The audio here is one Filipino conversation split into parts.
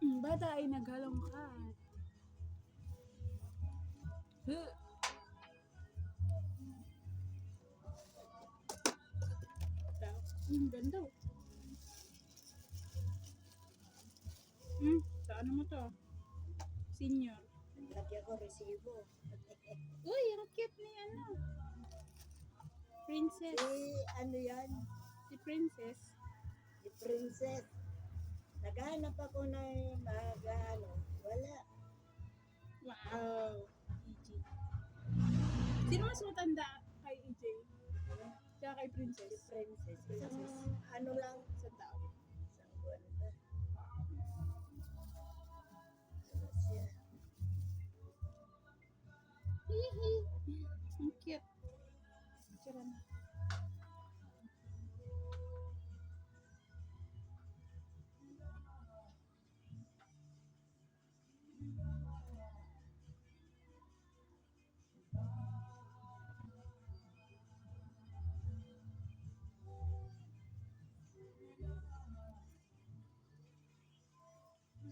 Bata ay naghalongkat. Huh. Ganda. Sa ano mo to? Senior. Lagyan ko resibo. Uy, ang cute ni ano. Princess. Ano yan? Si Princess. Si Princess. Naghahanap ako na ano. Wala. Wow. EJ. Sino mas matanda kay EJ? Siya kay Princess. Si Princess. Isang ano lang. Sa tao. Isang buwan ba? Ano siya? Hihi. Ang cute. Tira na.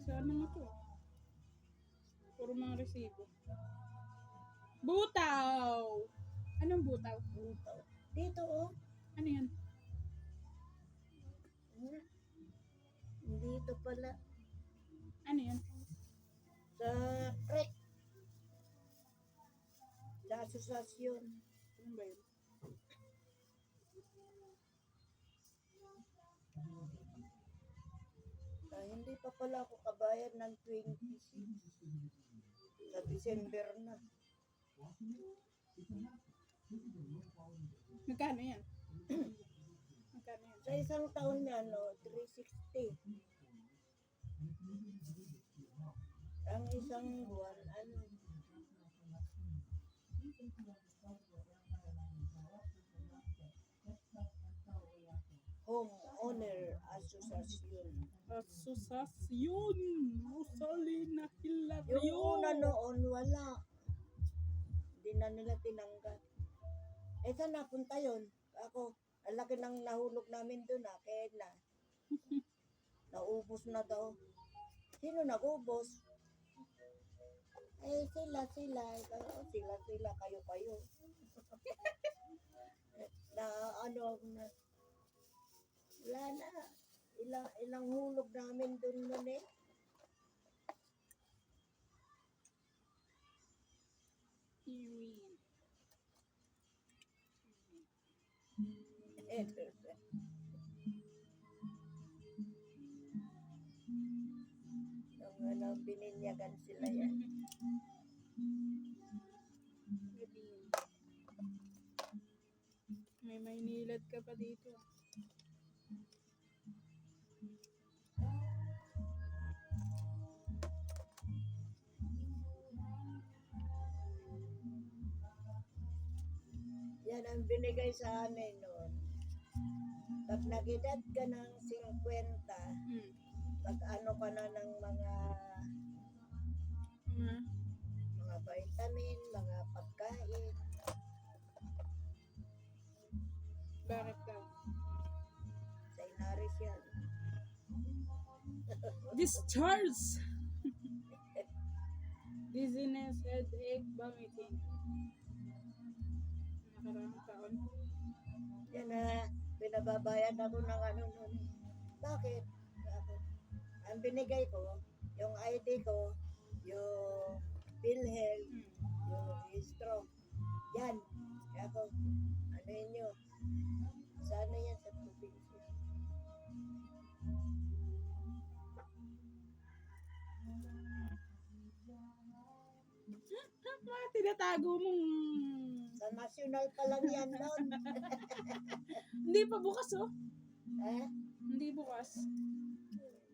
So, ano mo to? Puro mga resibo. Butaw! Anong butaw? Butaw. Dito oh. Ano yan? Dito pala. Ano yan? Sa rek. Sa asosasyon. Ano ba yun? Hindi pa pala ako kabayad ng 26. Sa December na. Magkano yan? Magkano yan? Sa isang taon niya, 360. Ang isang buwan, Homeowner Association. Asosasyon! Rosalina Hilario! Yung una noon, wala. Hindi na nila tinanggap. Eh, saan napunta yun? Ako, ang laki ng nahulog namin doon, kaya na. Naubos na daw. Sino nag-ubos? Eh, sila. Sila, kayo. Na ano, wala na. Ilang hulog namin doon nun eh. Iwin. Nung bininyagan sila yan. Galing. May Maynilad ka pa dito. Yan ang binigay sa amin noon. Pag nag-edad ka ng 50, pag-ano ka na ng mga vitamin, mga pagkain. Bakit daw? Sa inaris yan. Discharge! Dizziness, headache, vomiting. Nakaraang taon. Yan na, pinababayad ako ng ano nun. Bakit? Ang binigay ko, yung ID ko, yung PhilHealth, yung registro. Yan. Kaya ako, ano yun yun? Sana yan sa probinsya. Mga tinatago mong... Sa national pa lang yan nun. Hindi pa bukas oh. Eh? Hindi bukas.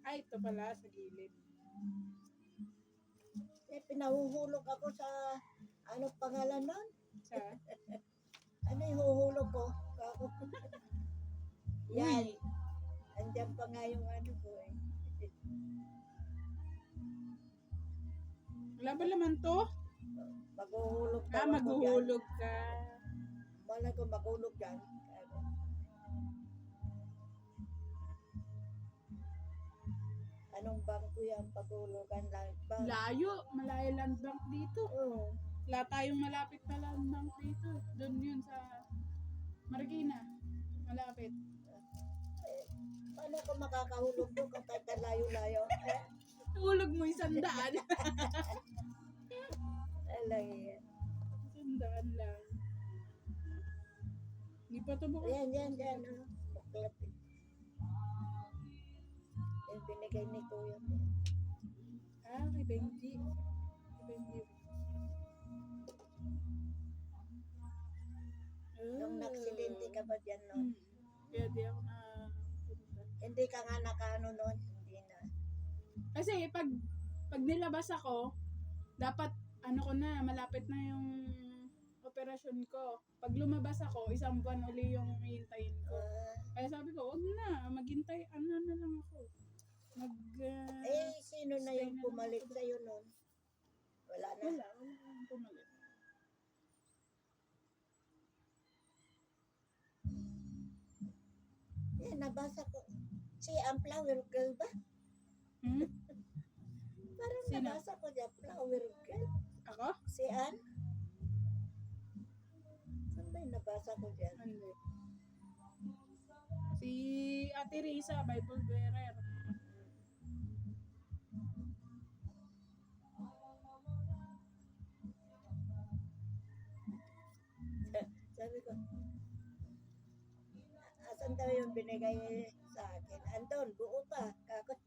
Ay, ito pala sa gilid. Eh, pinahuhulog ako sa, ano pangalan nun? Sa... Ano yung huhulog ko? Yan. Uy. Andyan pa nga yung ano ko eh. Wala ba naman to? Maghuhulog daw Ah, ako maghuhulog ka. dyan. Malay ko maghulog dyan. Anong bangko yan? Pagulugan lang. Layo, malayo land bank dito. Oo. Wala tayong malapit na land bank dito. Doon yun sa Marikina. Malapit. Paano ko makakahulog doon kapag layo-layo? Tulog mo 100. Alang yan. 100 lang. Hindi pa ito bukas. Yan. Baklat eh. Yung binigay ni Kuya. Kay Benji. Kay Benji. Nung naksidente ka ba dyan, no? Kaya di ako na punta. Hindi ka nga nakaano nun. Hindi na. Kasi pag nilabas ako, dapat ano ko na, malapit na yung operasyon ko. Pag lumabas ako, 1 buwan uli yung hihintayin ko. Kaya sabi ko, wag na, maghintay, ano na lang ako. Sino na yung pumalit sa'yo nun? Wala na. Wala akong pumalit. Nabasa ko. Si ang flower girl ba? Parang Sino? nabasa ko dyan, flower girl. Ako? Si Ann? Saan ba yung nabasa ko dyan? Hindi. Si Ate Risa, Bible bearer. Sabi ko, asan daw yung binigay sa akin? Andon, buo pa. Kako.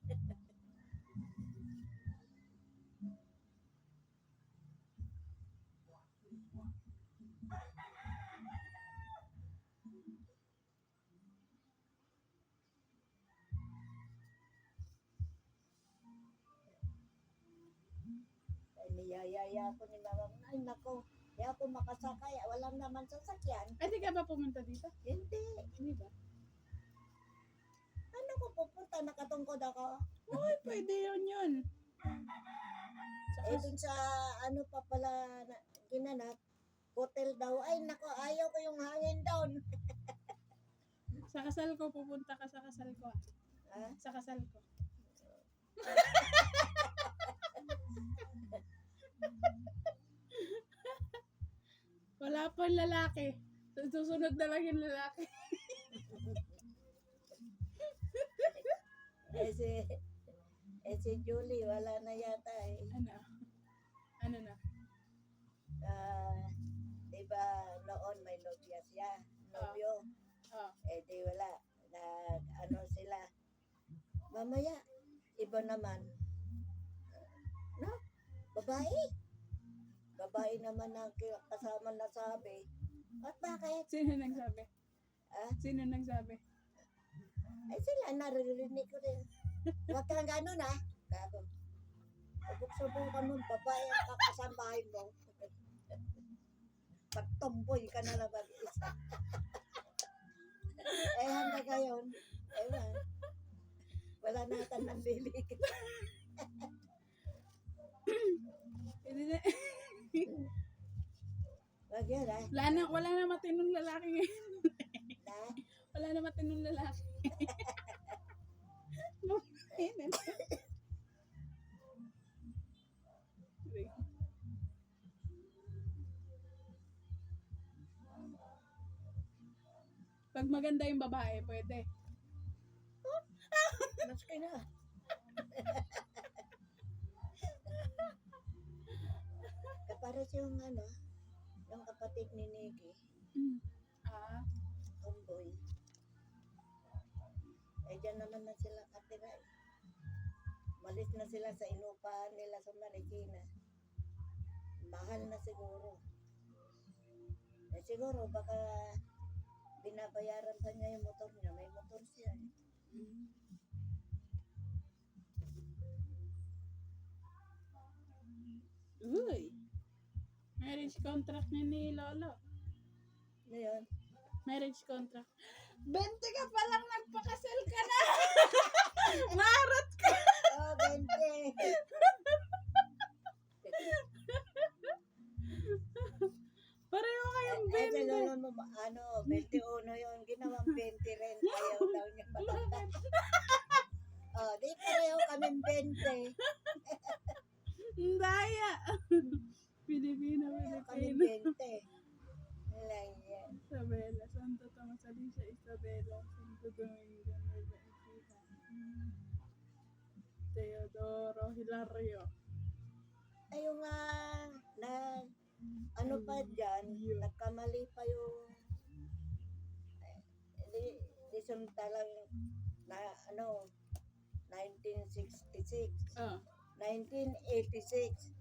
Niyayaya ko ni mama. Ay, nako. Di ako makasakay. Walang naman sasakyan. Ay, di ka ba pumunta dito? Hindi. Hindi ba? Ano ko pupunta? Nakatungkod ako. Uy, pwede yun. Dun sa ano pa pala ginanap, hotel daw. Ay, nako, ayaw ko yung hangin down. Sa kasal ko, pupunta ka sa kasal ko. Ha? Sa kasal ko. Wala pa lalaki. Susunod na lang yung lalaki. Si Julie, wala na yata eh. Ano na? Diba noon may nobya siya, nobyo. Di wala. Ano sila. Mamaya, iba naman. No? Babae. Babae naman ang kasama na sabi. At bakit? Sino nagsabi? Sino nagsabi? Ay sila, naririnig ko rin. Huwag kang gano'n ha. Gago. Subok-subukan mo, babae ang kakasambahin mo. Pagtomboy ka na lang mag-isa. Hanggang ngayon, ewan. Wala natin ng bilig. Wag yan ha. Wala na matinong lalaki ngayon. Wala na matinong lalaki. Pag maganda yung babae, pwede. Mas ka na. Kapares yung ano, yung kapatid ni Nikki, tomboy. Diyan naman na sila katira eh. Malis na sila sa inupahan nila sa Marikina. Mahal na siguro. Siguro baka binabayaran pa niya yung motor niya. May motor siya eh. Uy! Marriage contract niya ni Lolo. Ngayon, Marriage contract. 20 ka pa lang, nagpakasal ka na! Marot ka! oh, 20. Pareho kayong Ay, 20. sa mo, 21 yung ginawang 20 rin. Ayaw daw niya. Oh, di pareho kaming 20. Ang daya. Pilipino, Kaming Pilipino. 20. Lang yan. Isabela, Santo Tomas, Alicia, Isabela, Santo Domingo, Nueva Ecija. Teodoro, Hilario. Ayun nga, na, ano pa dyan, nagkamali pa yung, di talang, na, 1966, Ah, 1986,